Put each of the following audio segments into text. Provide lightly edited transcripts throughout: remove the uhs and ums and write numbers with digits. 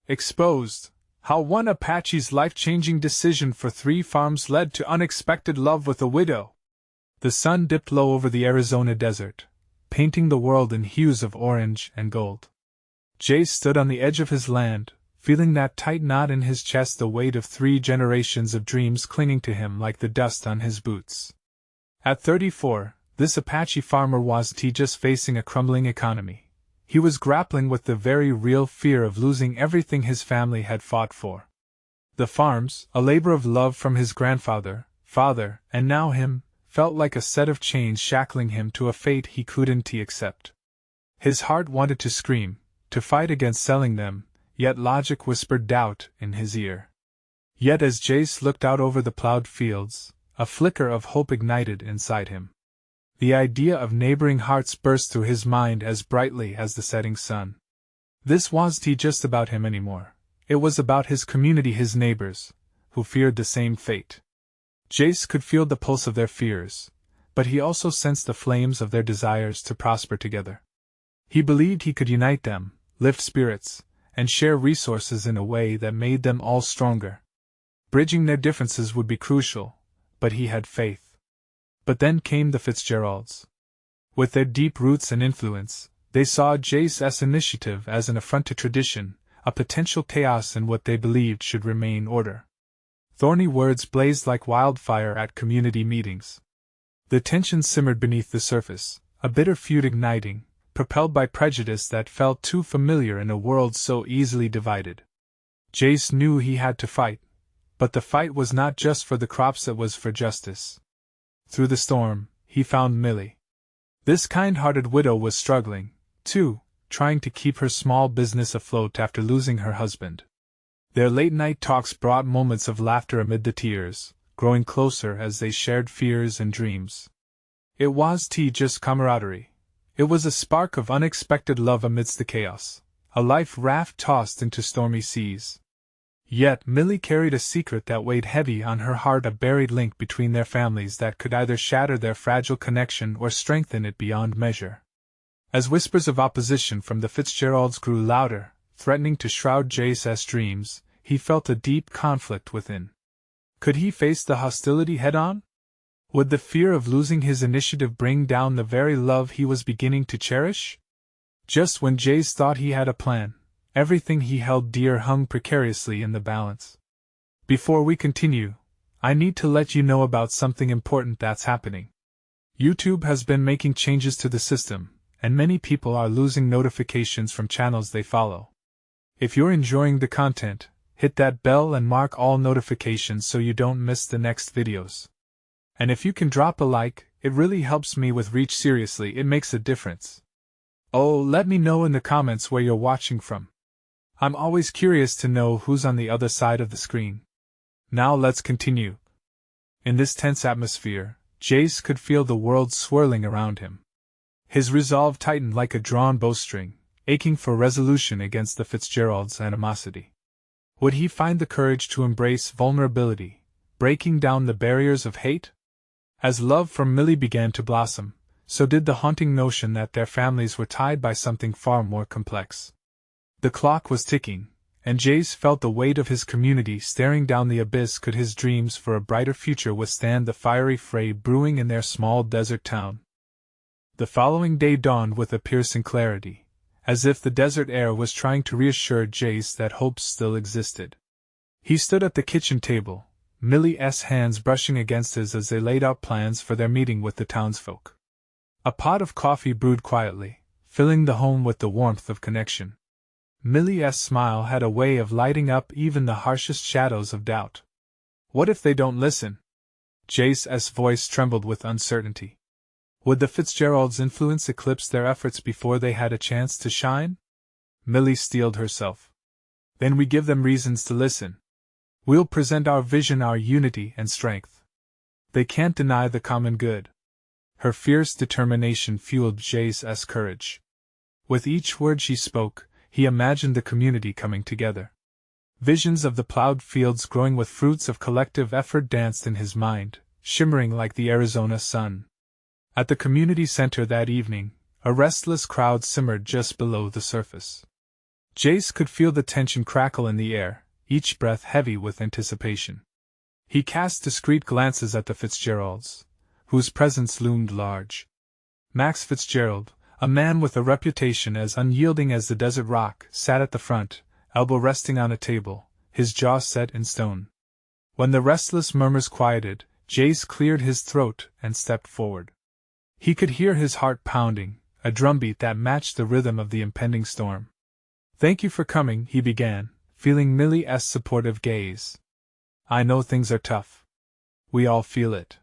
exposed how one Apache's life-changing decision for 3 farms led to unexpected love with a widow. The sun dipped low over the Arizona desert, painting the world in hues of orange and gold. Jace stood on the edge of his land, feeling that tight knot in his chest, the weight of 3 generations of dreams clinging to him like the dust on his boots. At 34, this Apache farmer wasn't just facing a crumbling economy. He was grappling with the very real fear of losing everything his family had fought for. The farms, a labor of love from his grandfather, father, and now him, felt like a set of chains shackling him to a fate he couldn't accept. His heart wanted to scream, to fight against selling them, yet logic whispered doubt in his ear. Yet as Jace looked out over the plowed fields, a flicker of hope ignited inside him. The idea of neighboring hearts burst through his mind as brightly as the setting sun. This wasn't just about him anymore. It was about his community, his neighbors, who feared the same fate. Jace could feel the pulse of their fears, but he also sensed the flames of their desires to prosper together. He believed he could unite them, lift spirits, and share resources in a way that made them all stronger. Bridging their differences would be crucial, but he had faith. But then came the Fitzgeralds. With their deep roots and influence, they saw Jace's initiative as an affront to tradition, a potential chaos in what they believed should remain order. Thorny words blazed like wildfire at community meetings. The tension simmered beneath the surface, a bitter feud igniting, propelled by prejudice that felt too familiar in a world so easily divided. Jace knew he had to fight, but the fight was not just for the crops, it was for justice. Through the storm, he found Millie. This kind-hearted widow was struggling, too, trying to keep her small business afloat after losing her husband. Their late-night talks brought moments of laughter amid the tears, growing closer as they shared fears and dreams. It wasn't just camaraderie. It was a spark of unexpected love amidst the chaos, a life raft tossed into stormy seas. Yet Millie carried a secret that weighed heavy on her heart, a buried link between their families that could either shatter their fragile connection or strengthen it beyond measure. As whispers of opposition from the Fitzgeralds grew louder, threatening to shroud Jace's dreams, he felt a deep conflict within. Could he face the hostility head-on? Would the fear of losing his initiative bring down the very love he was beginning to cherish? Just when Jace thought he had a plan, everything he held dear hung precariously in the balance. Before we continue, I need to let you know about something important that's happening. YouTube has been making changes to the system, and many people are losing notifications from channels they follow. If you're enjoying the content, hit that bell and mark all notifications so you don't miss the next videos. And if you can drop a like, it really helps me with reach. Seriously, it makes a difference. Oh, let me know in the comments where you're watching from. I'm always curious to know who's on the other side of the screen. Now let's continue. In this tense atmosphere, Jace could feel the world swirling around him. His resolve tightened like a drawn bowstring, aching for resolution against the Fitzgeralds' animosity. Would he find the courage to embrace vulnerability, breaking down the barriers of hate? As love for Millie began to blossom, so did the haunting notion that their families were tied by something far more complex. The clock was ticking, and Jace felt the weight of his community staring down the abyss. Could his dreams for a brighter future withstand the fiery fray brewing in their small desert town? The following day dawned with a piercing clarity, as if the desert air was trying to reassure Jace that hope still existed. He stood at the kitchen table, Millie's hands brushing against his as they laid out plans for their meeting with the townsfolk. A pot of coffee brewed quietly, filling the home with the warmth of connection. Millie's smile had a way of lighting up even the harshest shadows of doubt. What if they don't listen? Jace's voice trembled with uncertainty. Would the Fitzgeralds' influence eclipse their efforts before they had a chance to shine? Millie steeled herself. Then we give them reasons to listen. We'll present our vision, our unity and strength. They can't deny the common good. Her fierce determination fueled Jace's courage. With each word she spoke, he imagined the community coming together. Visions of the plowed fields growing with fruits of collective effort danced in his mind, shimmering like the Arizona sun. At the community center that evening, a restless crowd simmered just below the surface. Jace could feel the tension crackle in the air, each breath heavy with anticipation. He cast discreet glances at the Fitzgeralds, whose presence loomed large. Max Fitzgerald, a man with a reputation as unyielding as the desert rock, sat at the front, elbow resting on a table, his jaw set in stone. When the restless murmurs quieted, Jace cleared his throat and stepped forward. He could hear his heart pounding, a drumbeat that matched the rhythm of the impending storm. "Thank you for coming," he began, feeling Millie's supportive gaze. "I know things are tough. We all feel it.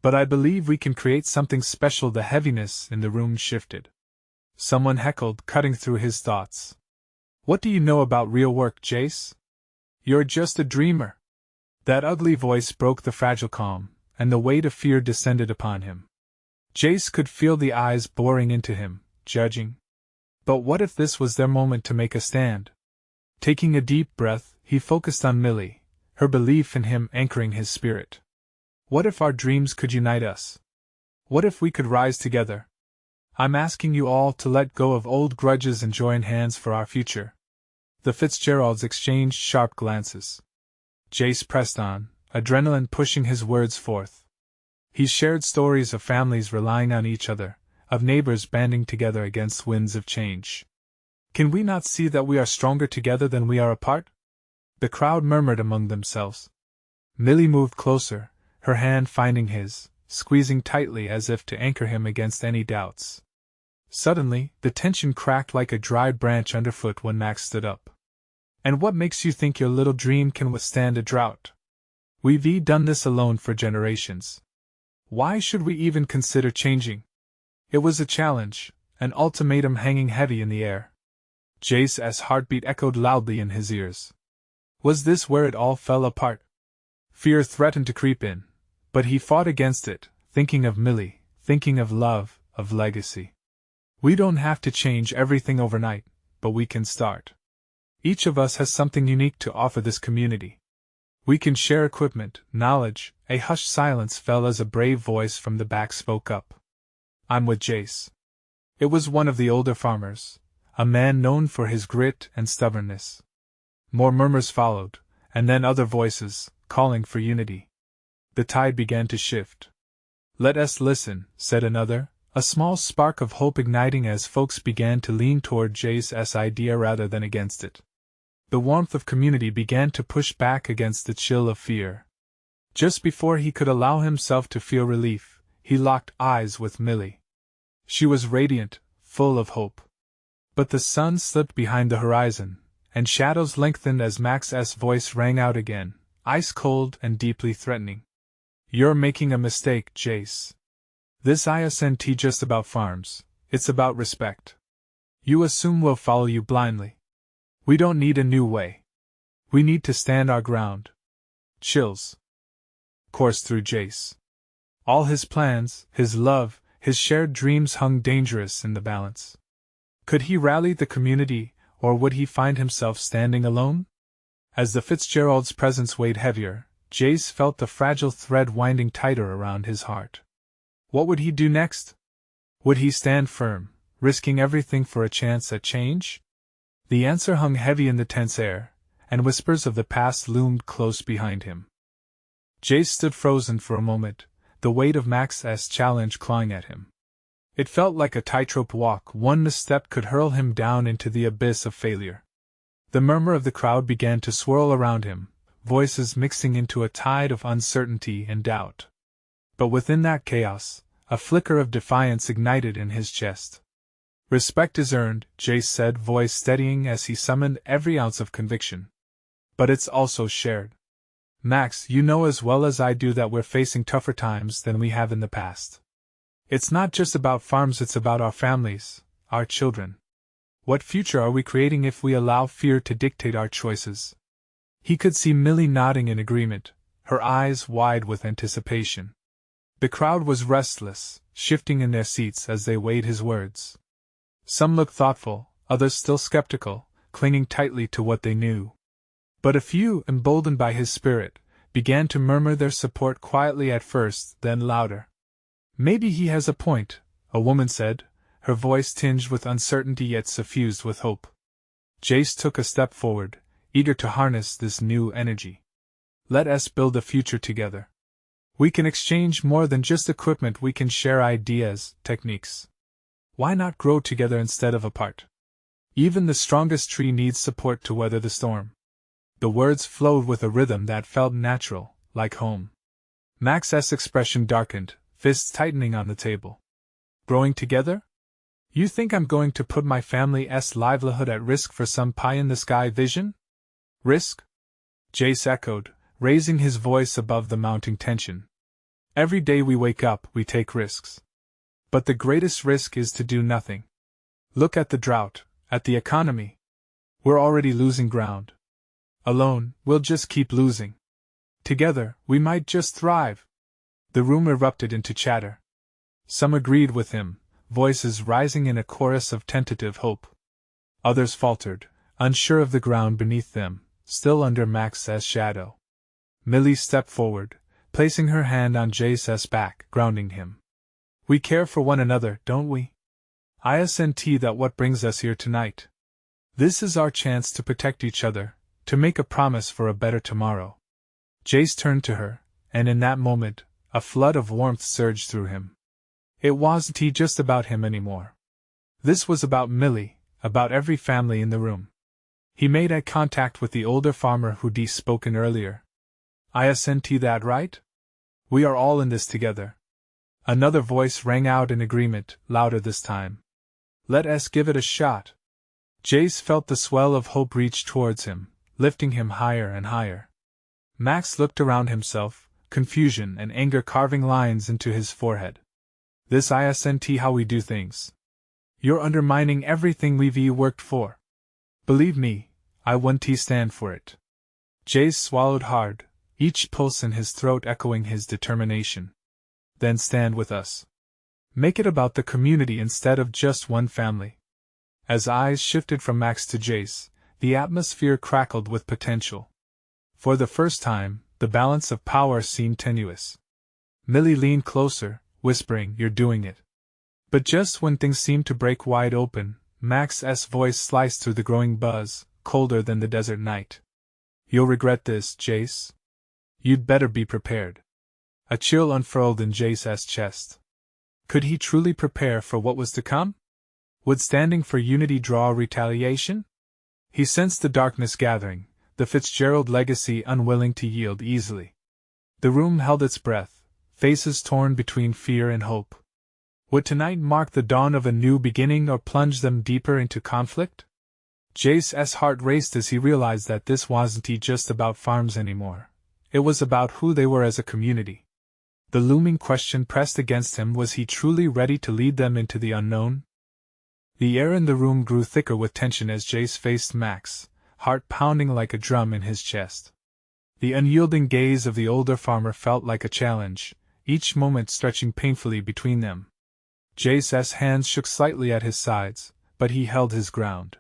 But I believe we can create something special." The heaviness in the room shifted. Someone heckled, cutting through his thoughts. "What do you know about real work, Jace? You're just a dreamer." That ugly voice broke the fragile calm, and the weight of fear descended upon him. Jace could feel the eyes boring into him, judging. But what if this was their moment to make a stand? Taking a deep breath, he focused on Millie, her belief in him anchoring his spirit. "What if our dreams could unite us? What if we could rise together? I'm asking you all to let go of old grudges and join hands for our future." The Fitzgeralds exchanged sharp glances. Jace pressed on, adrenaline pushing his words forth. He shared stories of families relying on each other, of neighbors banding together against winds of change. "Can we not see that we are stronger together than we are apart?" The crowd murmured among themselves. Millie moved closer, her hand finding his, squeezing tightly as if to anchor him against any doubts. Suddenly, the tension cracked like a dried branch underfoot when Max stood up. "And what makes you think your little dream can withstand a drought? We've done this alone for generations. Why should we even consider changing?" It was a challenge, an ultimatum hanging heavy in the air. Jace's heartbeat echoed loudly in his ears. Was this where it all fell apart? Fear threatened to creep in, but he fought against it, thinking of Millie, thinking of love, of legacy. "We don't have to change everything overnight, but we can start. Each of us has something unique to offer this community. We can share equipment, knowledge." A hushed silence fell as a brave voice from the back spoke up. "I'm with Jace." It was one of the older farmers, a man known for his grit and stubbornness. More murmurs followed, and then other voices, calling for unity. The tide began to shift. "Let us listen," said another, a small spark of hope igniting as folks began to lean toward Jace's idea rather than against it. The warmth of community began to push back against the chill of fear. Just before he could allow himself to feel relief, he locked eyes with Millie. She was radiant, full of hope. But the sun slipped behind the horizon, and shadows lengthened as Max's voice rang out again, ice cold and deeply threatening. "You're making a mistake, Jace. This isn't just about farms, it's about respect. You assume we'll follow you blindly. We don't need a new way. We need to stand our ground." Chills coursed through Jace. All his plans, his love, his shared dreams hung dangerous in the balance. Could he rally the community, or would he find himself standing alone? As the Fitzgeralds' presence weighed heavier, Jace felt the fragile thread winding tighter around his heart. What would he do next? Would he stand firm, risking everything for a chance at change? The answer hung heavy in the tense air, and whispers of the past loomed close behind him. Jace stood frozen for a moment, the weight of Max's challenge clawing at him. It felt like a tightrope walk. One misstep could hurl him down into the abyss of failure. The murmur of the crowd began to swirl around him, voices mixing into a tide of uncertainty and doubt. But within that chaos, a flicker of defiance ignited in his chest. "Respect is earned," Jace said, voice steadying as he summoned every ounce of conviction. "But it's also shared. Max, you know as well as I do that we're facing tougher times than we have in the past. It's not just about farms, it's about our families, our children. What future are we creating if we allow fear to dictate our choices?" He could see Millie nodding in agreement, her eyes wide with anticipation. The crowd was restless, shifting in their seats as they weighed his words. Some looked thoughtful, others still skeptical, clinging tightly to what they knew. But a few, emboldened by his spirit, began to murmur their support quietly at first, then louder. "Maybe he has a point," a woman said, her voice tinged with uncertainty yet suffused with hope. Jace took a step forward, eager to harness this new energy. Let us build a future together. We can exchange more than just equipment, we can share ideas, techniques. Why not grow together instead of apart? Even the strongest tree needs support to weather the storm. The words flowed with a rhythm that felt natural, like home. Max's expression darkened, fists tightening on the table. Growing together? You think I'm going to put my family's livelihood at risk for some pie-in-the-sky vision? Risk? Jace echoed, raising his voice above the mounting tension. Every day we wake up, we take risks. But the greatest risk is to do nothing. Look at the drought, at the economy. We're already losing ground. Alone, we'll just keep losing. Together, we might just thrive. The room erupted into chatter. Some agreed with him, voices rising in a chorus of tentative hope. Others faltered, unsure of the ground beneath them, still under Max's shadow. Millie stepped forward, placing her hand on Jace's back, grounding him. We care for one another, don't we? I assent that what brings us here tonight. This is our chance to protect each other, to make a promise for a better tomorrow. Jace turned to her, and in that moment, a flood of warmth surged through him. It wasn't just about him anymore. This was about Millie, about every family in the room. He made eye contact with the older farmer who'd spoken earlier. I assent that, right? We are all in this together. Another voice rang out in agreement, louder this time. Let us give it a shot. Jace felt the swell of hope reach towards him, lifting him higher and higher. Max looked around himself, confusion and anger carving lines into his forehead. This isn't how we do things. You're undermining everything we've worked for. Believe me, I won't stand for it. Jace swallowed hard, each pulse in his throat echoing his determination. Then stand with us. Make it about the community instead of just one family. As eyes shifted from Max to Jace, the atmosphere crackled with potential. For the first time, the balance of power seemed tenuous. Millie leaned closer, whispering, "You're doing it." But just when things seemed to break wide open, Max's voice sliced through the growing buzz, colder than the desert night. You'll regret this, Jace. You'd better be prepared. A chill unfurled in Jace's chest. Could he truly prepare for what was to come? Would standing for unity draw retaliation? He sensed the darkness gathering, the Fitzgerald legacy unwilling to yield easily. The room held its breath, faces torn between fear and hope. Would tonight mark the dawn of a new beginning or plunge them deeper into conflict? Jace's heart raced as he realized that this wasn't just about farms anymore. It was about who they were as a community. The looming question pressed against him: was he truly ready to lead them into the unknown? The air in the room grew thicker with tension as Jace faced Max, heart pounding like a drum in his chest. The unyielding gaze of the older farmer felt like a challenge, each moment stretching painfully between them. Jace's hands shook slightly at his sides, but he held his ground.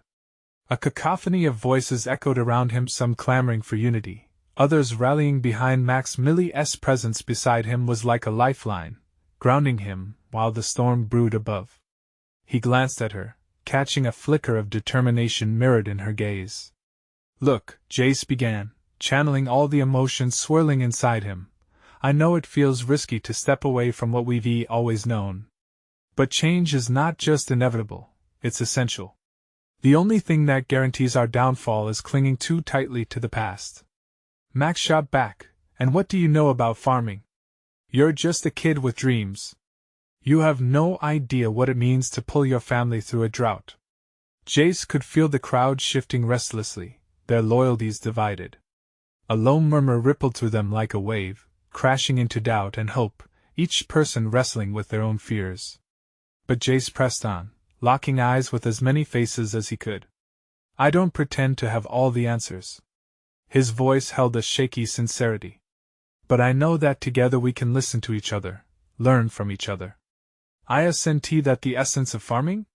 A cacophony of voices echoed around him, some clamoring for unity, others rallying behind Max. Millie's presence beside him was like a lifeline, grounding him while the storm brewed above. He glanced at her, catching a flicker of determination mirrored in her gaze. Look, Jace began, channeling all the emotions swirling inside him. I know it feels risky to step away from what we've always known. But change is not just inevitable, it's essential. The only thing that guarantees our downfall is clinging too tightly to the past. Max shot back, and what do you know about farming? You're just a kid with dreams. You have no idea what it means to pull your family through a drought. Jace could feel the crowd shifting restlessly, their loyalties divided. A low murmur rippled through them like a wave, crashing into doubt and hope, each person wrestling with their own fears. But Jace pressed on, locking eyes with as many faces as he could. I don't pretend to have all the answers. His voice held a shaky sincerity. But I know that together we can listen to each other, learn from each other. I assent that the essence of farming?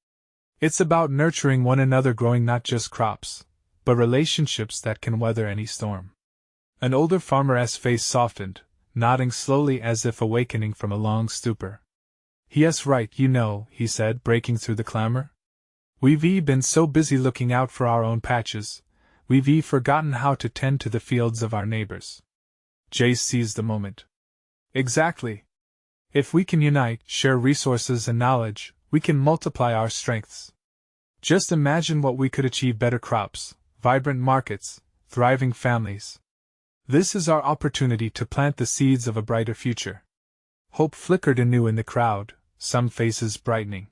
It's about nurturing one another, growing not just crops, but relationships that can weather any storm. An older farmer's face softened, nodding slowly as if awakening from a long stupor. Yes, right, you know, he said, breaking through the clamor. We've been so busy looking out for our own patches, we've forgotten how to tend to the fields of our neighbors. Jace seized the moment. Exactly. If we can unite, share resources and knowledge, we can multiply our strengths. Just imagine what we could achieve: better crops, vibrant markets, thriving families. This is our opportunity to plant the seeds of a brighter future. Hope flickered anew in the crowd, some faces brightening.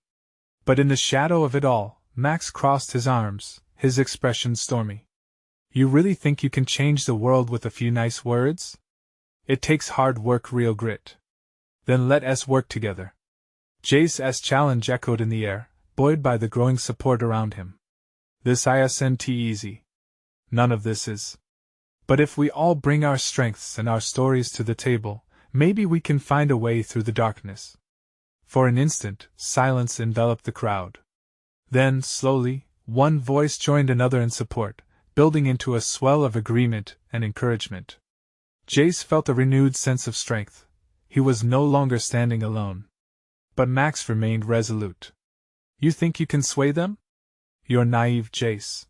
But in the shadow of it all, Max crossed his arms, his expression stormy. You really think you can change the world with a few nice words? It takes hard work, real grit. Then let us work together. Jace's challenge echoed in the air, buoyed by the growing support around him. This isn't easy. None of this is. But if we all bring our strengths and our stories to the table, maybe we can find a way through the darkness. For an instant, silence enveloped the crowd. Then, slowly, one voice joined another in support, building into a swell of agreement and encouragement. Jace felt a renewed sense of strength. He was no longer standing alone. But Max remained resolute. You think you can sway them? You're naive, Jace.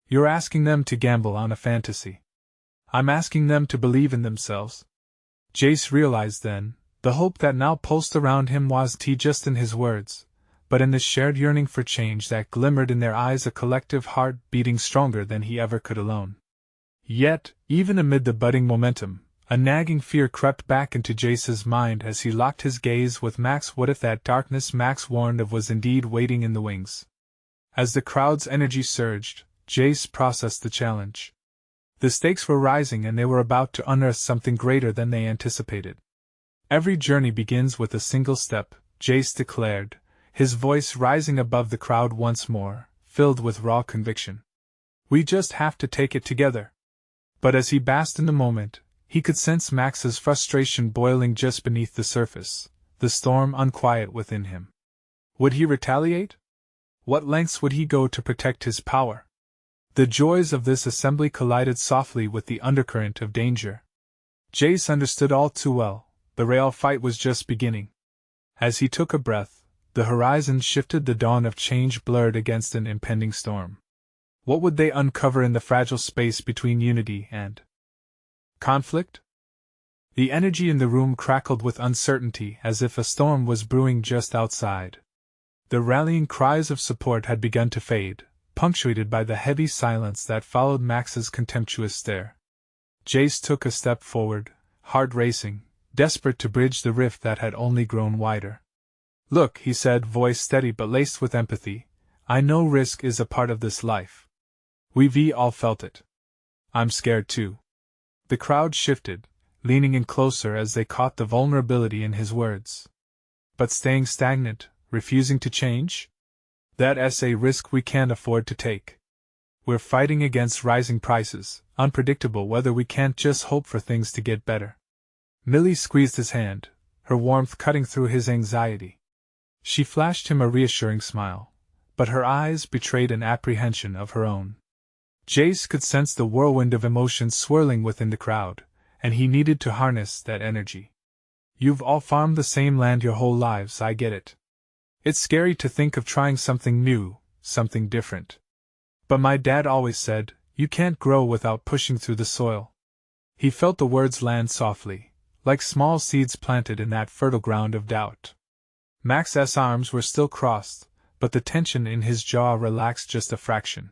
You're asking them to gamble on a fantasy. I'm asking them to believe in themselves. Jace realized then, the hope that now pulsed around him wasn't just in his words, but in the shared yearning for change that glimmered in their eyes, a collective heart beating stronger than he ever could alone. Yet, even amid the budding momentum, a nagging fear crept back into Jace's mind as he locked his gaze with Max. What if that darkness Max warned of was indeed waiting in the wings? As the crowd's energy surged, Jace processed the challenge. The stakes were rising, and they were about to unearth something greater than they anticipated. Every journey begins with a single step, Jace declared, his voice rising above the crowd once more, filled with raw conviction. We just have to take it together. But as he basked in the moment, he could sense Max's frustration boiling just beneath the surface, the storm unquiet within him. Would he retaliate? What lengths would he go to protect his power? The joys of this assembly collided softly with the undercurrent of danger. Jace understood all too well, the real fight was just beginning. As he took a breath, the horizon shifted, the dawn of change blurred against an impending storm. What would they uncover in the fragile space between unity and conflict? The energy in the room crackled with uncertainty, as if a storm was brewing just outside. The rallying cries of support had begun to fade, punctuated by the heavy silence that followed Max's contemptuous stare. Jace took a step forward, heart racing, desperate to bridge the rift that had only grown wider. Look, he said, voice steady but laced with empathy, I know risk is a part of this life. We've all felt it. I'm scared too. The crowd shifted, leaning in closer as they caught the vulnerability in his words. But staying stagnant, refusing to change? That's a risk we can't afford to take. We're fighting against rising prices, unpredictable weather. We can't just hope for things to get better. Millie squeezed his hand, her warmth cutting through his anxiety. She flashed him a reassuring smile, but her eyes betrayed an apprehension of her own. Jace could sense the whirlwind of emotion swirling within the crowd, and he needed to harness that energy. You've all farmed the same land your whole lives, I get it. It's scary to think of trying something new, something different. But my dad always said, you can't grow without pushing through the soil. He felt the words land softly, like small seeds planted in that fertile ground of doubt. Max's arms were still crossed, but the tension in his jaw relaxed just a fraction.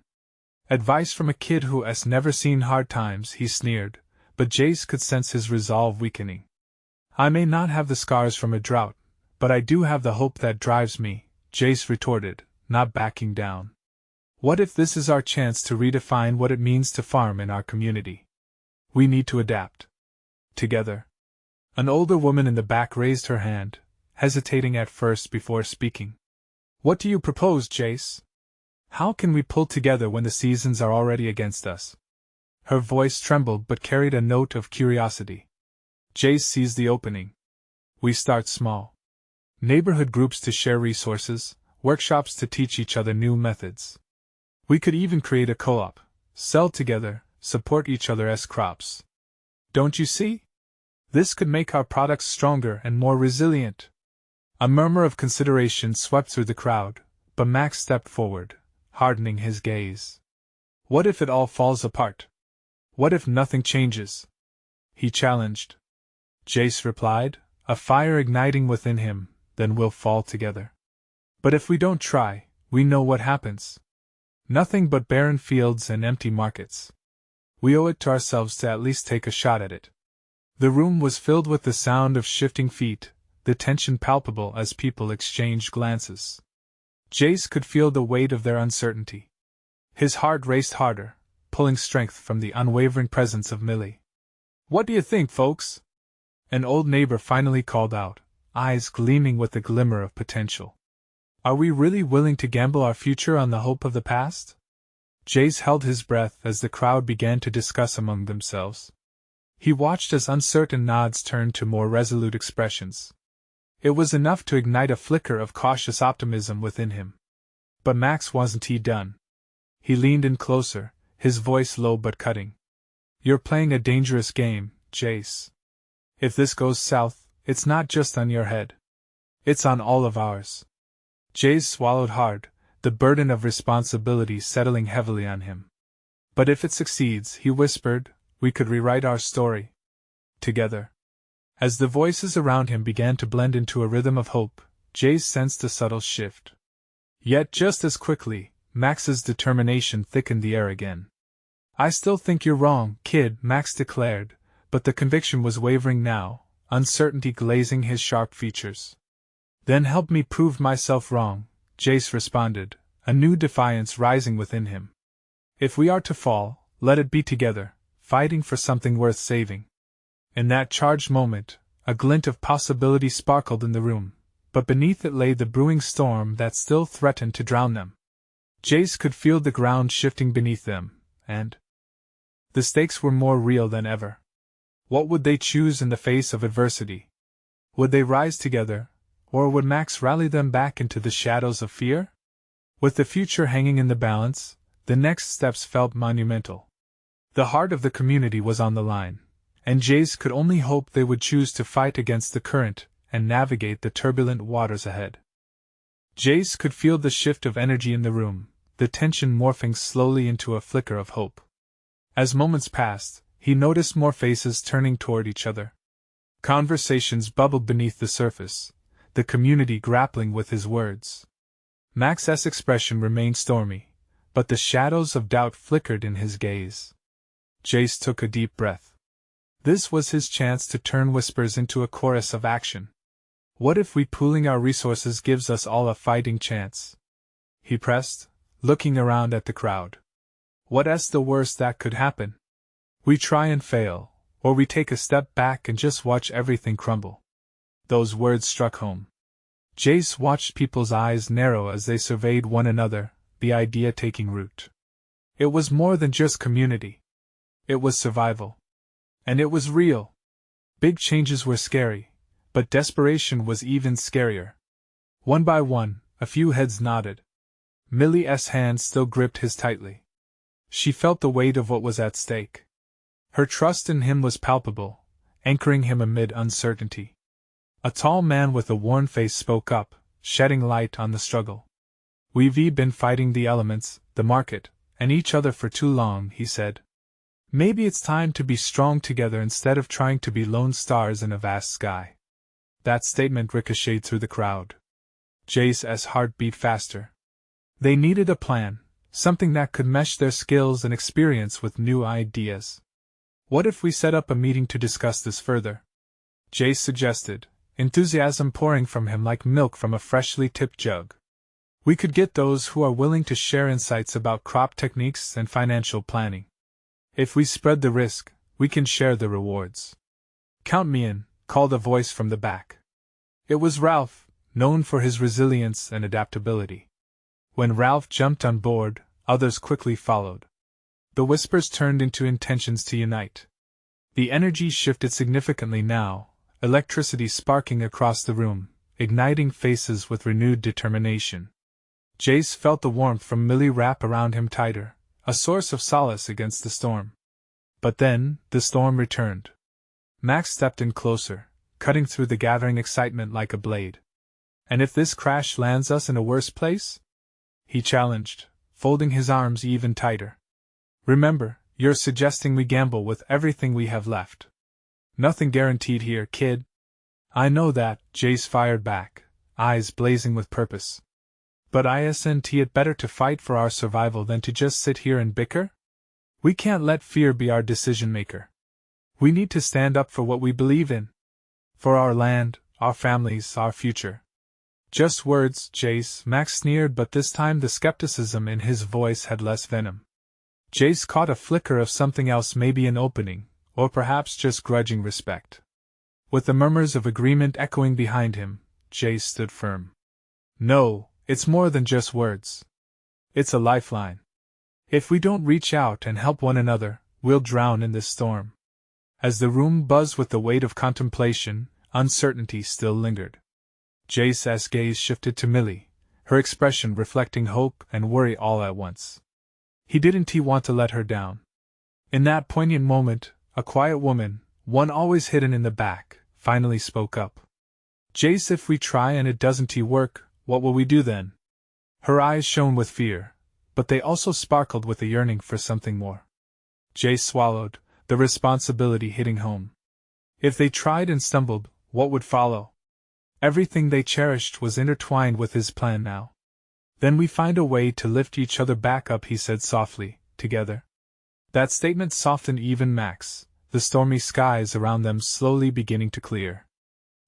Advice from a kid who has never seen hard times, he sneered, but Jace could sense his resolve weakening. I may not have the scars from a drought, but I do have the hope that drives me, Jace retorted, not backing down. What if this is our chance to redefine what it means to farm in our community? We need to adapt. Together. An older woman in the back raised her hand, hesitating at first before speaking. What do you propose, Jace? How can we pull together when the seasons are already against us? Her voice trembled but carried a note of curiosity. Jace seized the opening. We start small. Neighborhood groups to share resources, workshops to teach each other new methods. We could even create a co-op, sell together, support each other as crops. Don't you see? This could make our products stronger and more resilient. A murmur of consideration swept through the crowd, but Max stepped forward, hardening his gaze. What if it all falls apart? What if nothing changes? He challenged. Jace replied, a fire igniting within him, then we'll fall together. But if we don't try, we know what happens. Nothing but barren fields and empty markets. We owe it to ourselves to at least take a shot at it. The room was filled with the sound of shifting feet, the tension palpable as people exchanged glances. Jace could feel the weight of their uncertainty. His heart raced harder, pulling strength from the unwavering presence of Millie. What do you think, folks? An old neighbor finally called out, eyes gleaming with the glimmer of potential. Are we really willing to gamble our future on the hope of the past? Jace held his breath as the crowd began to discuss among themselves. He watched as uncertain nods turned to more resolute expressions. It was enough to ignite a flicker of cautious optimism within him. But Max wasn't done. He leaned in closer, his voice low but cutting. You're playing a dangerous game, Jace. If this goes south, it's not just on your head. It's on all of ours. Jace swallowed hard, the burden of responsibility settling heavily on him. But if it succeeds, he whispered, we could rewrite our story. Together. As the voices around him began to blend into a rhythm of hope, Jace sensed a subtle shift. Yet just as quickly, Max's determination thickened the air again. I still think you're wrong, kid, Max declared, but the conviction was wavering now, uncertainty glazing his sharp features. Then help me prove myself wrong, Jace responded, a new defiance rising within him. If we are to fall, let it be together, fighting for something worth saving. In that charged moment, a glint of possibility sparkled in the room, but beneath it lay the brewing storm that still threatened to drown them. Jace could feel the ground shifting beneath them, and the stakes were more real than ever. What would they choose in the face of adversity? Would they rise together, or would Max rally them back into the shadows of fear? With the future hanging in the balance, the next steps felt monumental. The heart of the community was on the line, and Jace could only hope they would choose to fight against the current and navigate the turbulent waters ahead. Jace could feel the shift of energy in the room, the tension morphing slowly into a flicker of hope. As moments passed, he noticed more faces turning toward each other. Conversations bubbled beneath the surface, the community grappling with his words. Max's expression remained stormy, but the shadows of doubt flickered in his gaze. Jace took a deep breath. This was his chance to turn whispers into a chorus of action. What if pooling our resources gives us all a fighting chance? He pressed, looking around at the crowd. What's the worst that could happen? We try and fail, or we take a step back and just watch everything crumble. Those words struck home. Jace watched people's eyes narrow as they surveyed one another, the idea taking root. It was more than just community. It was survival. And it was real. Big changes were scary, but desperation was even scarier. One by one, a few heads nodded. Millie's hand still gripped his tightly. She felt the weight of what was at stake. Her trust in him was palpable, anchoring him amid uncertainty. A tall man with a worn face spoke up, shedding light on the struggle. We've been fighting the elements, the market, and each other for too long, he said. Maybe it's time to be strong together instead of trying to be lone stars in a vast sky. That statement ricocheted through the crowd. Jace's heart beat faster. They needed a plan, something that could mesh their skills and experience with new ideas. What if we set up a meeting to discuss this further? Jace suggested, enthusiasm pouring from him like milk from a freshly tipped jug. We could get those who are willing to share insights about crop techniques and financial planning. If we spread the risk, we can share the rewards. Count me in, called a voice from the back. It was Ralph, known for his resilience and adaptability. When Ralph jumped on board, others quickly followed. The whispers turned into intentions to unite. The energy shifted significantly now, electricity sparking across the room, igniting faces with renewed determination. Jace felt the warmth from Millie wrap around him tighter, a source of solace against the storm. But then, the storm returned. Max stepped in closer, cutting through the gathering excitement like a blade. And if this crash lands us in a worse place? He challenged, folding his arms even tighter. Remember, you're suggesting we gamble with everything we have left. Nothing guaranteed here, kid. I know that, Jace fired back, eyes blazing with purpose. But isn't it better to fight for our survival than to just sit here and bicker? We can't let fear be our decision-maker. We need to stand up for what we believe in. For our land, our families, our future. Just words, Jace, Max sneered, but this time the skepticism in his voice had less venom. Jace caught a flicker of something else, maybe an opening, or perhaps just grudging respect. With the murmurs of agreement echoing behind him, Jace stood firm. No, it's more than just words. It's a lifeline. If we don't reach out and help one another, we'll drown in this storm. As the room buzzed with the weight of contemplation, uncertainty still lingered. Jace's gaze shifted to Millie, her expression reflecting hope and worry all at once. He didn't want to let her down. In that poignant moment, a quiet woman, one always hidden in the back, finally spoke up. Jace, if we try and it doesn't work, what will we do then? Her eyes shone with fear, but they also sparkled with a yearning for something more. Jace swallowed, the responsibility hitting home. If they tried and stumbled, what would follow? Everything they cherished was intertwined with his plan now. Then we find a way to lift each other back up, he said softly, together. That statement softened even Max, the stormy skies around them slowly beginning to clear.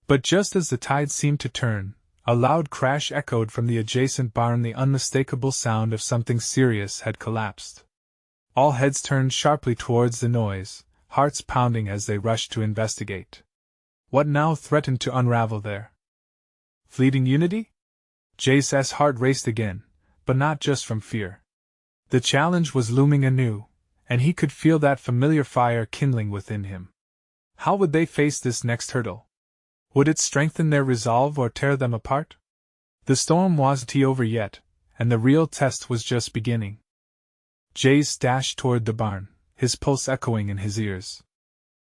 But just as the tide seemed to turn, a loud crash echoed from the adjacent barn, the unmistakable sound of something serious had collapsed. All heads turned sharply towards the noise, hearts pounding as they rushed to investigate. What now threatened to unravel there? Fleeting unity? Jace's heart raced again, but not just from fear. The challenge was looming anew, and he could feel that familiar fire kindling within him. How would they face this next hurdle? Would it strengthen their resolve or tear them apart? The storm wasn't over yet, and the real test was just beginning. Jace dashed toward the barn, his pulse echoing in his ears.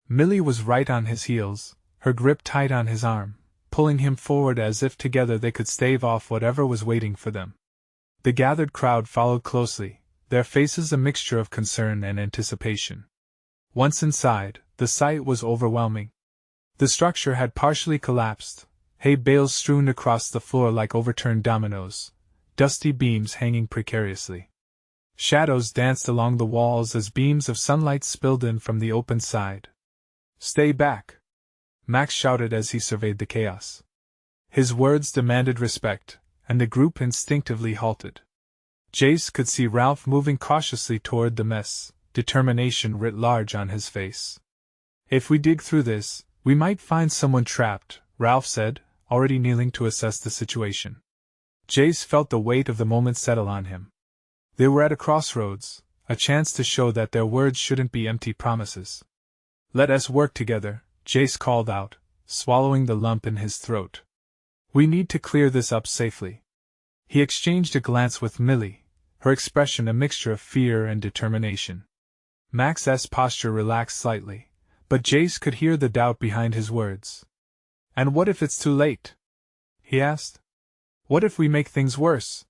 Millie was right on his heels, her grip tight on his arm, pulling him forward as if together they could stave off whatever was waiting for them. The gathered crowd followed closely, their faces a mixture of concern and anticipation. Once inside, the sight was overwhelming. The structure had partially collapsed, hay bales strewn across the floor like overturned dominoes, dusty beams hanging precariously. Shadows danced along the walls as beams of sunlight spilled in from the open side. "Stay back!" Max shouted as he surveyed the chaos. His words demanded respect, and the group instinctively halted. Jace could see Ralph moving cautiously toward the mess, determination writ large on his face. "If we dig through this, we might find someone trapped," Ralph said, already kneeling to assess the situation. Jace felt the weight of the moment settle on him. They were at a crossroads, a chance to show that their words shouldn't be empty promises. "Let us work together," Jace called out, swallowing the lump in his throat. "We need to clear this up safely." He exchanged a glance with Millie, her expression a mixture of fear and determination. Max's posture relaxed slightly, but Jace could hear the doubt behind his words. "And what if it's too late?" he asked. "What if we make things worse?"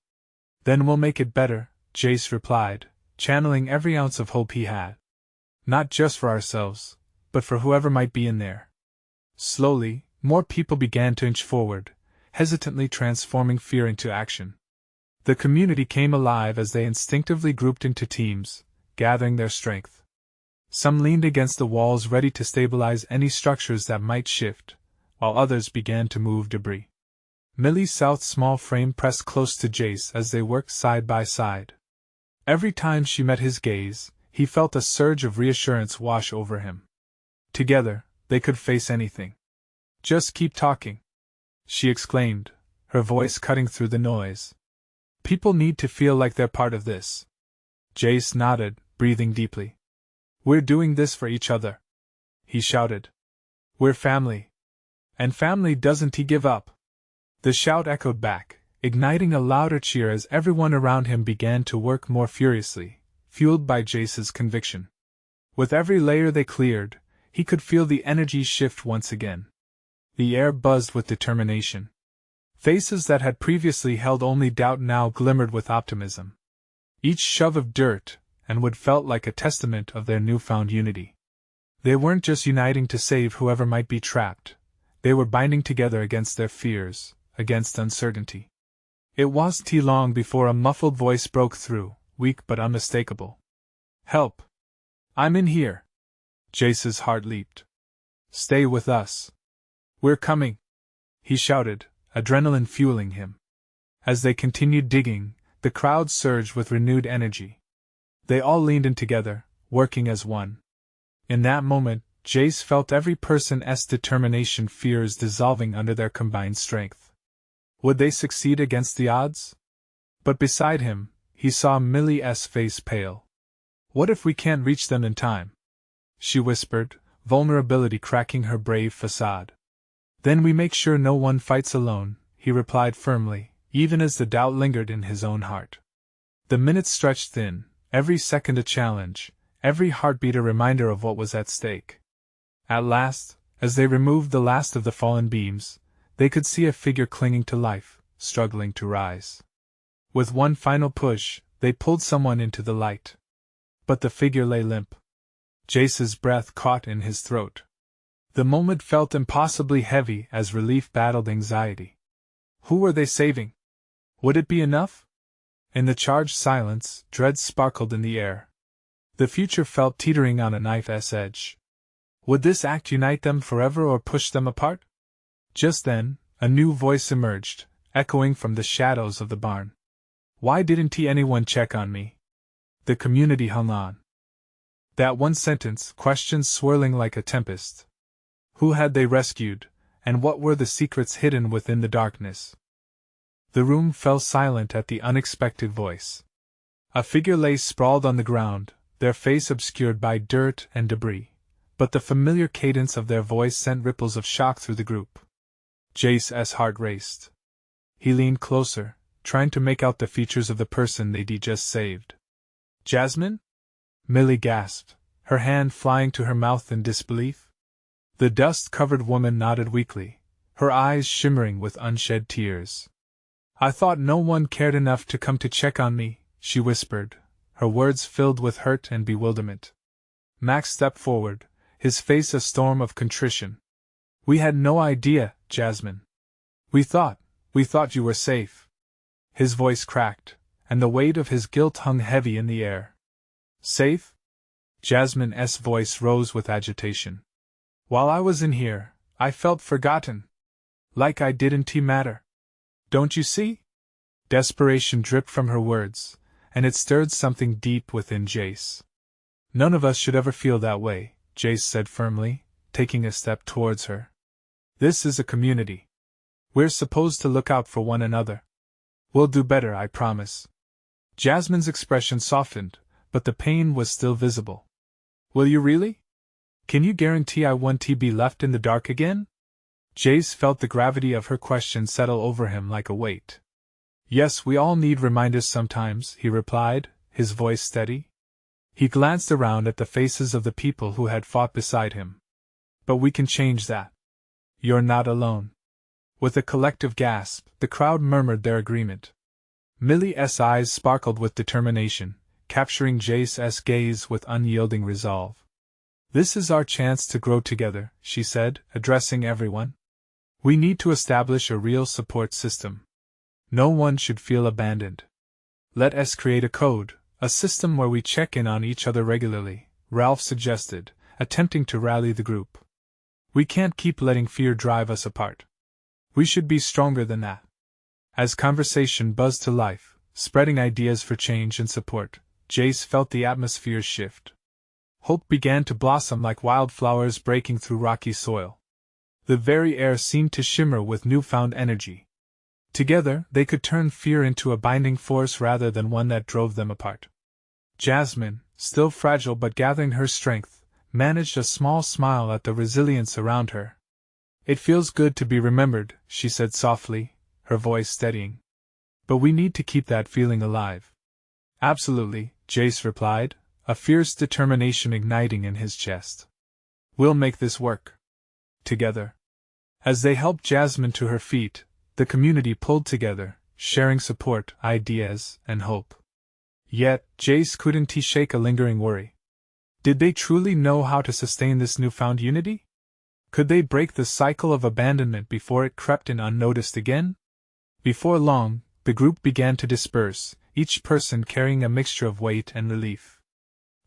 "Then we'll make it better," Jace replied, channeling every ounce of hope he had. "Not just for ourselves, but for whoever might be in there." Slowly, more people began to inch forward, hesitantly transforming fear into action. The community came alive as they instinctively grouped into teams, gathering their strength. Some leaned against the walls ready to stabilize any structures that might shift, while others began to move debris. Millie's small frame pressed close to Jace as they worked side by side. Every time she met his gaze, he felt a surge of reassurance wash over him. Together, they could face anything. "Just keep talking," she exclaimed, her voice cutting through the noise. "People need to feel like they're part of this." Jace nodded, breathing deeply. "We're doing this for each other," he shouted. "We're family. And family doesn't give up." The shout echoed back, igniting a louder cheer as everyone around him began to work more furiously, fueled by Jace's conviction. With every layer they cleared, he could feel the energy shift once again. The air buzzed with determination. Faces that had previously held only doubt now glimmered with optimism. Each shove of dirt and wood felt like a testament of their newfound unity. They weren't just uniting to save whoever might be trapped, they were binding together against their fears, against uncertainty. It wasn't too long before a muffled voice broke through, weak but unmistakable. "Help! I'm in here!" Jace's heart leaped. "Stay with us. We're coming!" he shouted, adrenaline fueling him. As they continued digging, the crowd surged with renewed energy. They all leaned in together, working as one. In that moment, Jace felt every person's determination fears dissolving under their combined strength. Would they succeed against the odds? But beside him, he saw Millie's face pale. "What if we can't reach them in time?" she whispered, vulnerability cracking her brave facade. "Then we make sure no one fights alone," he replied firmly, even as the doubt lingered in his own heart. The minutes stretched thin, every second a challenge, every heartbeat a reminder of what was at stake. At last, as they removed the last of the fallen beams, they could see a figure clinging to life, struggling to rise. With one final push, they pulled someone into the light. But the figure lay limp. Jace's breath caught in his throat. The moment felt impossibly heavy as relief battled anxiety. Who were they saving? Would it be enough? In the charged silence, dread sparkled in the air. The future felt teetering on a knife's edge. Would this act unite them forever or push them apart? Just then, a new voice emerged, echoing from the shadows of the barn. "Why didn't anyone check on me?" The community hung on. That one sentence, questions swirling like a tempest. Who had they rescued, and what were the secrets hidden within the darkness? The room fell silent at the unexpected voice. A figure lay sprawled on the ground, their face obscured by dirt and debris, but the familiar cadence of their voice sent ripples of shock through the group. Jace's heart raced. He leaned closer, trying to make out the features of the person they'd just saved. "Jasmine?" Millie gasped, her hand flying to her mouth in disbelief. The dust-covered woman nodded weakly, her eyes shimmering with unshed tears. "I thought no one cared enough to come to check on me," she whispered, her words filled with hurt and bewilderment. Max stepped forward, his face a storm of contrition. "We had no idea, Jasmine. We thought you were safe." His voice cracked, and the weight of his guilt hung heavy in the air. "Safe?" Jasmine's voice rose with agitation. "While I was in here, I felt forgotten. Like I didn't matter. Don't you see?" Desperation dripped from her words, and it stirred something deep within Jace. "None of us should ever feel that way," Jace said firmly, taking a step towards her. "This is a community. We're supposed to look out for one another. We'll do better, I promise." Jasmine's expression softened, but the pain was still visible. "Will you really? Can you guarantee I won't be left in the dark again?" Jace felt the gravity of her question settle over him like a weight. "Yes, we all need reminders sometimes," he replied, his voice steady. He glanced around at the faces of the people who had fought beside him. "But we can change that. You're not alone." With a collective gasp, the crowd murmured their agreement. Millie's eyes sparkled with determination, capturing Jace's gaze with unyielding resolve. "This is our chance to grow together," she said, addressing everyone. "We need to establish a real support system. No one should feel abandoned. Let us create a code, a system where we check in on each other regularly," Ralph suggested, attempting to rally the group. "We can't keep letting fear drive us apart. We should be stronger than that." As conversation buzzed to life, spreading ideas for change and support, Jace felt the atmosphere shift. Hope began to blossom like wildflowers breaking through rocky soil. The very air seemed to shimmer with newfound energy. Together, they could turn fear into a binding force rather than one that drove them apart. Jasmine, still fragile but gathering her strength, managed a small smile at the resilience around her. "It feels good to be remembered," she said softly, her voice steadying. "But we need to keep that feeling alive." "Absolutely," Jace replied, a fierce determination igniting in his chest. "We'll make this work. Together." As they helped Jasmine to her feet, the community pulled together, sharing support, ideas, and hope. Yet, Jace couldn't shake a lingering worry. Did they truly know how to sustain this newfound unity? Could they break the cycle of abandonment before it crept in unnoticed again? Before long, the group began to disperse, each person carrying a mixture of weight and relief.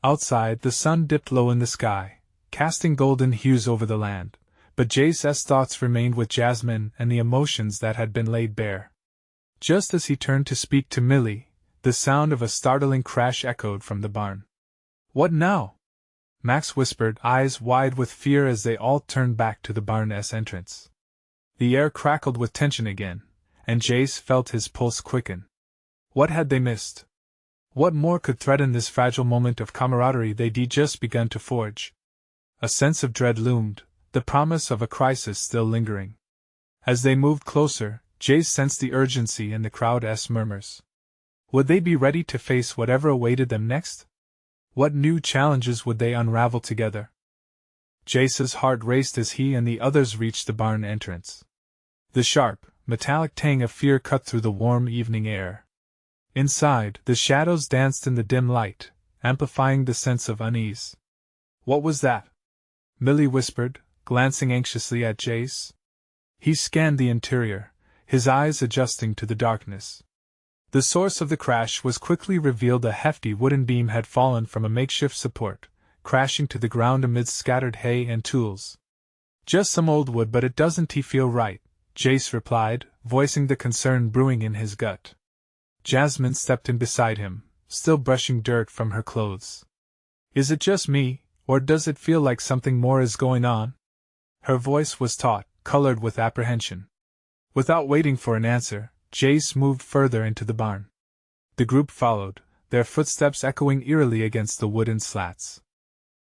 Outside, the sun dipped low in the sky, casting golden hues over the land, but Jace's thoughts remained with Jasmine and the emotions that had been laid bare. Just as he turned to speak to Millie, the sound of a startling crash echoed from the barn. "What now?" Max whispered, eyes wide with fear as they all turned back to the barn's entrance. The air crackled with tension again, and Jace felt his pulse quicken. What had they missed? What more could threaten this fragile moment of camaraderie they'd just begun to forge? A sense of dread loomed, the promise of a crisis still lingering. As they moved closer, Jace sensed the urgency in the crowd's murmurs. Would they be ready to face whatever awaited them next? What new challenges would they unravel together? Jace's heart raced as he and the others reached the barn entrance. The sharp, metallic tang of fear cut through the warm evening air. Inside, the shadows danced in the dim light, amplifying the sense of unease. "What was that?" Millie whispered, glancing anxiously at Jace. He scanned the interior, his eyes adjusting to the darkness. The source of the crash was quickly revealed. A hefty wooden beam had fallen from a makeshift support, crashing to the ground amidst scattered hay and tools. "Just some old wood, but it doesn't feel right," Jace replied, voicing the concern brewing in his gut. Jasmine stepped in beside him, still brushing dirt from her clothes. "Is it just me, or does it feel like something more is going on?" Her voice was taut, colored with apprehension. Without waiting for an answer, Jace moved further into the barn. The group followed, their footsteps echoing eerily against the wooden slats.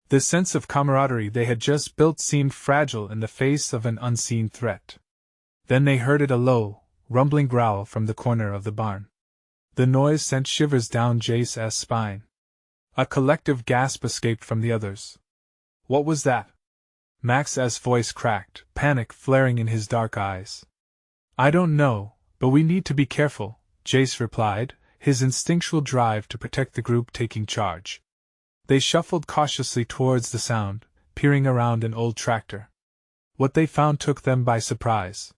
The sense of camaraderie they had just built seemed fragile in the face of an unseen threat. Then they heard a low, rumbling growl from the corner of the barn. The noise sent shivers down Jace's spine. A collective gasp escaped from the others. "What was that?" Max's voice cracked, panic flaring in his dark eyes. "I don't know, but we need to be careful," Jace replied, his instinctual drive to protect the group taking charge. They shuffled cautiously towards the sound, peering around an old tractor. What they found took them by surprise.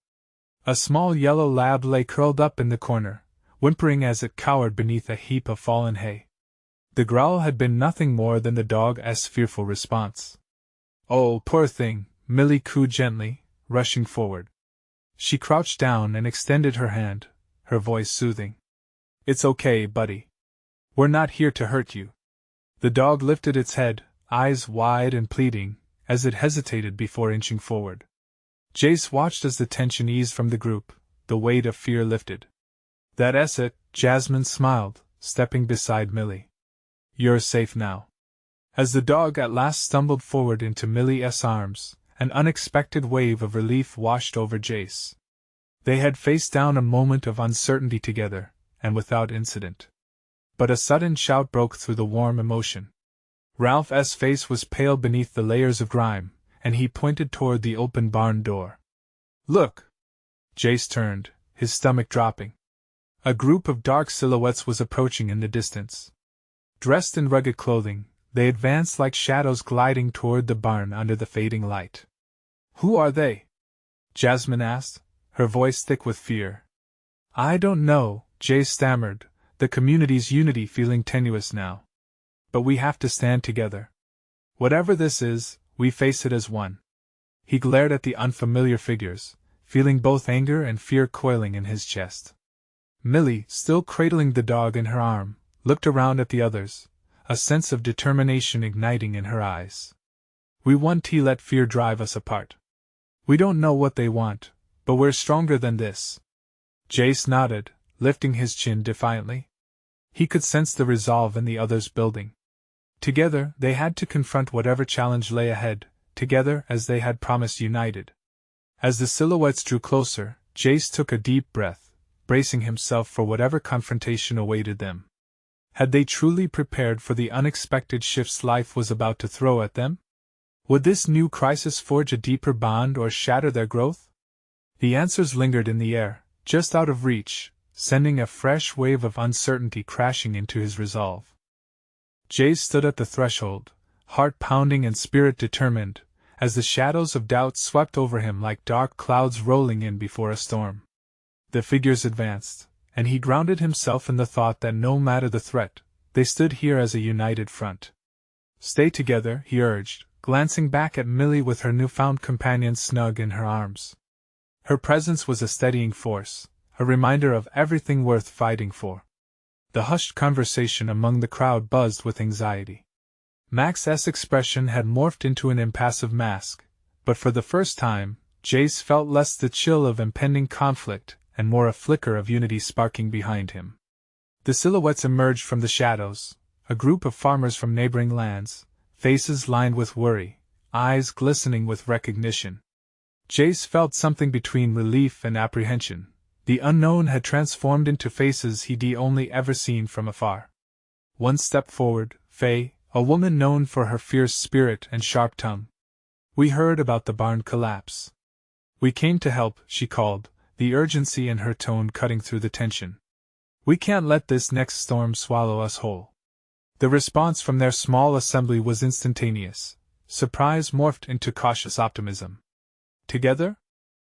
A small yellow lab lay curled up in the corner, whimpering as it cowered beneath a heap of fallen hay. The growl had been nothing more than the dog's fearful response. "Oh, poor thing," Millie cooed gently, rushing forward. She crouched down and extended her hand, her voice soothing. "It's okay, buddy. We're not here to hurt you." The dog lifted its head, eyes wide and pleading, as it hesitated before inching forward. Jace watched as the tension eased from the group, the weight of fear lifted. "That's it," Jasmine smiled, stepping beside Millie. "You're safe now." As the dog at last stumbled forward into Millie's arms, an unexpected wave of relief washed over Jace. They had faced down a moment of uncertainty together, and without incident. But a sudden shout broke through the warm emotion. Ralph's face was pale beneath the layers of grime, and he pointed toward the open barn door. "Look!" Jace turned, his stomach dropping. A group of dark silhouettes was approaching in the distance. Dressed in rugged clothing, they advanced like shadows gliding toward the barn under the fading light. "Who are they?" Jasmine asked, her voice thick with fear. "I don't know," Jace stammered, the community's unity feeling tenuous now. "But we have to stand together. Whatever this is, we face it as one." He glared at the unfamiliar figures, feeling both anger and fear coiling in his chest. Millie, still cradling the dog in her arm, looked around at the others, a sense of determination igniting in her eyes. "We won't let fear drive us apart. We don't know what they want, but we're stronger than this." Jace nodded, lifting his chin defiantly. He could sense the resolve in the others building. Together, they had to confront whatever challenge lay ahead, together as they had promised united. As the silhouettes drew closer, Jace took a deep breath, bracing himself for whatever confrontation awaited them. Had they truly prepared for the unexpected shifts life was about to throw at them? Would this new crisis forge a deeper bond or shatter their growth? The answers lingered in the air, just out of reach, sending a fresh wave of uncertainty crashing into his resolve. Jace stood at the threshold, heart pounding and spirit determined, as the shadows of doubt swept over him like dark clouds rolling in before a storm. The figures advanced, and he grounded himself in the thought that no matter the threat, they stood here as a united front. "Stay together," he urged, glancing back at Millie with her newfound companion snug in her arms. Her presence was a steadying force, a reminder of everything worth fighting for. The hushed conversation among the crowd buzzed with anxiety. Max's expression had morphed into an impassive mask, but for the first time, Jace felt less the chill of impending conflict and more a flicker of unity sparking behind him. The silhouettes emerged from the shadows, a group of farmers from neighboring lands, faces lined with worry, eyes glistening with recognition. Jace felt something between relief and apprehension. The unknown had transformed into faces he'd only ever seen from afar. One stepped forward, Faye, a woman known for her fierce spirit and sharp tongue. "We heard about the barn collapse. We came to help," she called, the urgency in her tone cutting through the tension. "We can't let this next storm swallow us whole." The response from their small assembly was instantaneous. Surprise morphed into cautious optimism. "Together?"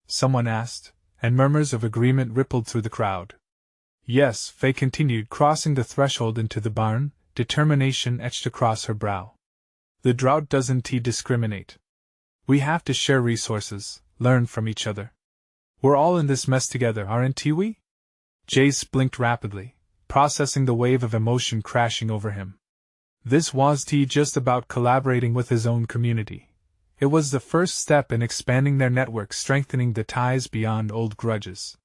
someone asked, and murmurs of agreement rippled through the crowd. "Yes," Faye continued, crossing the threshold into the barn, determination etched across her brow. "The drought doesn't discriminate. We have to share resources, learn from each other. We're all in this mess together, aren't we?" Jace blinked rapidly, processing the wave of emotion crashing over him. This wasn't just about collaborating with his own community. It was the first step in expanding their network, strengthening the ties beyond old grudges.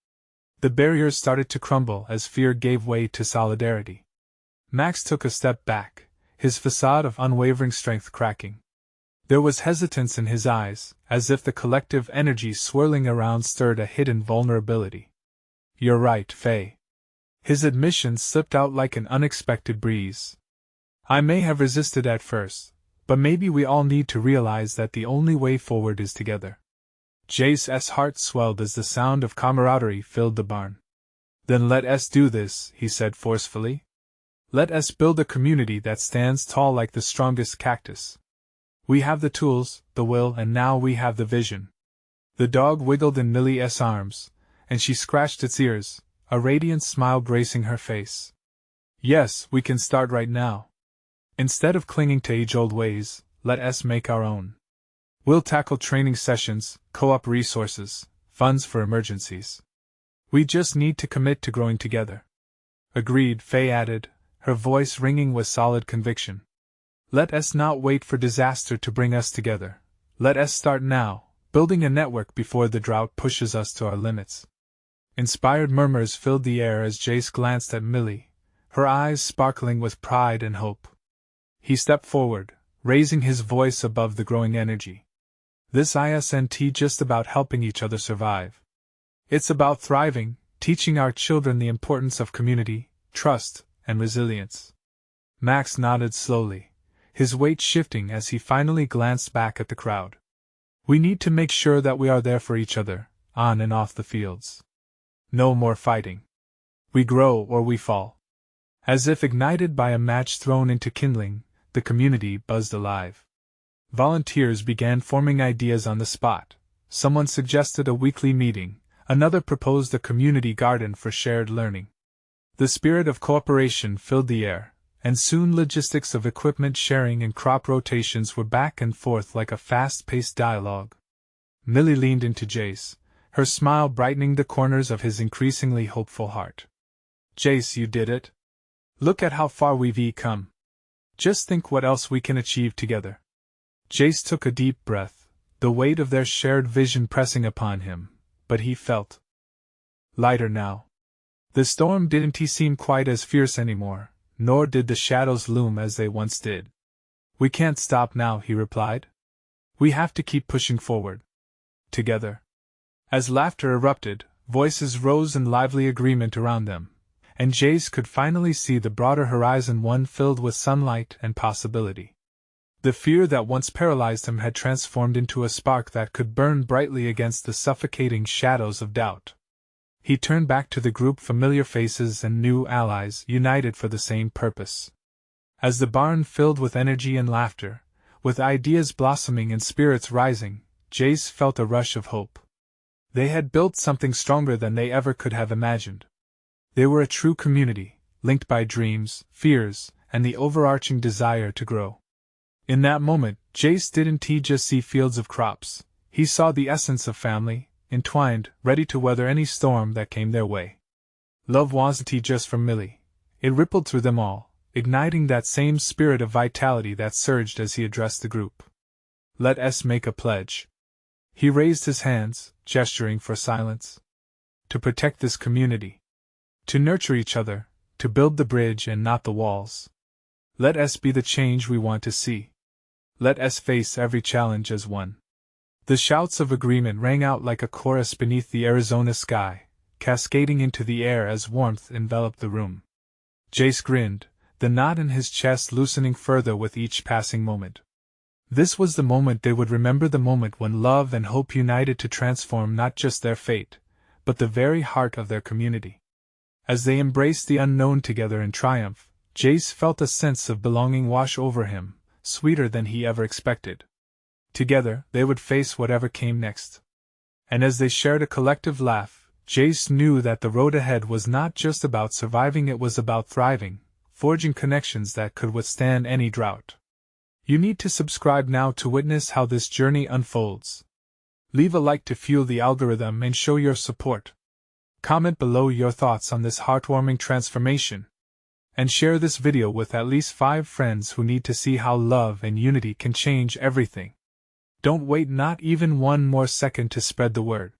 The barriers started to crumble as fear gave way to solidarity. Max took a step back, his facade of unwavering strength cracking. There was hesitance in his eyes, as if the collective energy swirling around stirred a hidden vulnerability. "You're right, Faye." His admission slipped out like an unexpected breeze. "I may have resisted at first, but maybe we all need to realize that the only way forward is together." Jace's heart swelled as the sound of camaraderie filled the barn. "Then let us do this," he said forcefully. "Let us build a community that stands tall like the strongest cactus. We have the tools, the will, and now we have the vision." The dog wiggled in Millie's arms, and she scratched its ears, a radiant smile gracing her face. "Yes, we can start right now. Instead of clinging to age-old ways, let us make our own. We'll tackle training sessions, co-op resources, funds for emergencies. We just need to commit to growing together." "Agreed," Faye added, her voice ringing with solid conviction. "Let us not wait for disaster to bring us together. Let us start now, building a network before the drought pushes us to our limits." Inspired murmurs filled the air as Jace glanced at Millie, her eyes sparkling with pride and hope. He stepped forward, raising his voice above the growing energy. "This isn't just about helping each other survive. It's about thriving, teaching our children the importance of community, trust, and resilience." Max nodded slowly, his weight shifting as he finally glanced back at the crowd. "We need to make sure that we are there for each other, on and off the fields. No more fighting. We grow or we fall." As if ignited by a match thrown into kindling, the community buzzed alive. Volunteers began forming ideas on the spot. Someone suggested a weekly meeting, another proposed a community garden for shared learning. The spirit of cooperation filled the air, and soon logistics of equipment sharing and crop rotations were back and forth like a fast-paced dialogue. Millie leaned into Jace, her smile brightening the corners of his increasingly hopeful heart. "Jace, you did it. Look at how far we've come. Just think what else we can achieve together." Jace took a deep breath, the weight of their shared vision pressing upon him, but he felt lighter now. The storm didn't seem quite as fierce anymore, nor did the shadows loom as they once did. "We can't stop now," he replied. "We have to keep pushing forward. Together." As laughter erupted, voices rose in lively agreement around them, and Jace could finally see the broader horizon, one filled with sunlight and possibility. The fear that once paralyzed him had transformed into a spark that could burn brightly against the suffocating shadows of doubt. He turned back to the group, familiar faces and new allies united for the same purpose. As the barn filled with energy and laughter, with ideas blossoming and spirits rising, Jace felt a rush of hope. They had built something stronger than they ever could have imagined. They were a true community, linked by dreams, fears, and the overarching desire to grow. In that moment, Jace didn't just see fields of crops, he saw the essence of family, entwined, ready to weather any storm that came their way. Love wasn't just for Millie. It rippled through them all, igniting that same spirit of vitality that surged as he addressed the group. Let us make a pledge. He raised his hands, gesturing for silence. To protect this community. To nurture each other, to build the bridge and not the walls. Let us be the change we want to see. Let us face every challenge as one. The shouts of agreement rang out like a chorus beneath the Arizona sky, cascading into the air as warmth enveloped the room. Jace grinned, the knot in his chest loosening further with each passing moment. This was the moment they would remember, the moment when love and hope united to transform not just their fate, but the very heart of their community. As they embraced the unknown together in triumph, Jace felt a sense of belonging wash over him, sweeter than he ever expected. Together, they would face whatever came next. And as they shared a collective laugh, Jace knew that the road ahead was not just about surviving, it was about thriving, forging connections that could withstand any drought. You need to subscribe now to witness how this journey unfolds. Leave a like to fuel the algorithm and show your support. Comment below your thoughts on this heartwarming transformation. And share this video with at least 5 friends who need to see how love and unity can change everything. Don't wait not even one more second to spread the word.